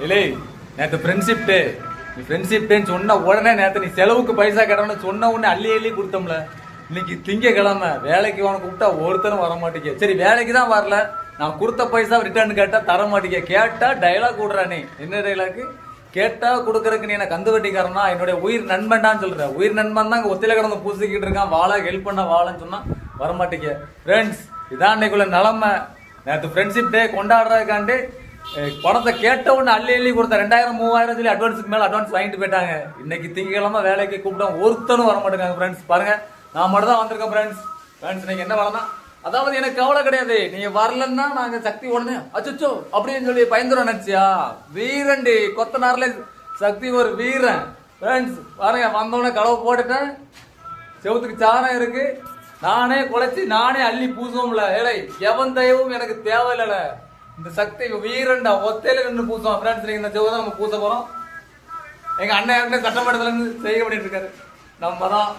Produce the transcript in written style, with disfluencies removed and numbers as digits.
இல்லை நேற்று friendship day. நீ ஃப்ரெண்ட்ஷிப் டேன்னு சொன்ன உடனே நேற்று நீ செலவுக்கு பைசா கேட்டோம்னு சொன்ன உடனே அள்ளி அள்ளி கொடுத்தோம்ல. இன்னைக்கு திங்கக்கிழமை வேலைக்கு உனக்கு கூப்பிட்டா ஒருத்தரும் வர மாட்டேங்க. சரி வேலைக்கு தான் வரல, நான் கொடுத்த பைசா ரிட்டர்ன் கேட்டா தர மாட்டேங்க. கேட்டா டைலாக் விடுறா. நீ என்ன டைலாக் கேட்டா கொடுக்கறதுக்கு நீ என்ன கந்து வட்டிக்காரனா? என்னுடைய உயிர் நண்பன்டான்னு சொல்ற. உயிர் நண்பன் தான் இங்க ஒத்தில கிடந்து பூசிக்கிட்டு இருக்கான். வாழ ஹெல்ப் பண்ண வாழன்னு சொன்னா வரமாட்டேங்க. ஃப்ரெண்ட்ஸ் இதான் இன்னைக்குள்ள நிலைமை. நேற்று ஃப்ரெண்ட்ஷிப் டே கொண்டாடுறதுக்காண்டு பணத்தை கேட்ட உடனே அள்ளி அள்ளி கொடுத்த 2000 3000 சொல்லி அட்வான்ஸுக்கு மேல அட்வான்ஸ் வாங்கிட்டு போயிட்டாங்க. இன்னைக்கு திங்கக்கிழமை வேலைக்கு கூப்பிட்டா ஒருத்தனும் வர மாட்டேங்காங்க. ஃப்ரெண்ட்ஸ் பாருங்க, நான் மட்டும் தான் வந்திருக்கேன். ஃப்ரெண்ட்ஸ் இன்னைக்கு என்ன வரலாம், அதாவது எனக்கு கவலை கிடையாது. நீங்க வரலன்னா நாங்க சக்தி உடனே அச்சோ அப்படின்னு சொல்லி பயந்துரும் நினைச்சியா? வீரண்டி கொத்தனார்ல சக்தி ஒரு வீரன். ஃப்ரெண்ட்ஸ் பாருங்க, வந்தோடனே களவு போட்டுட்டேன். செவத்துக்கு சாணம் இருக்கு, நானே குலைச்சி நானே அள்ளி பூசுவோம்ல. ஏழை எவன் தயவும் எனக்கு தேவையில்ல. இந்த சக்தி வீரண்டா ஒத்தையில நின்று பூசுவோம். ஃப்ரெண்ட்ஸ் இந்த செவ தான் நம்ம பூச போறோம். எங்க அண்ணன் சட்டமன்றத்துல இருந்து செய்ய பண்ணிட்டு இருக்காரு. நம்ம தான்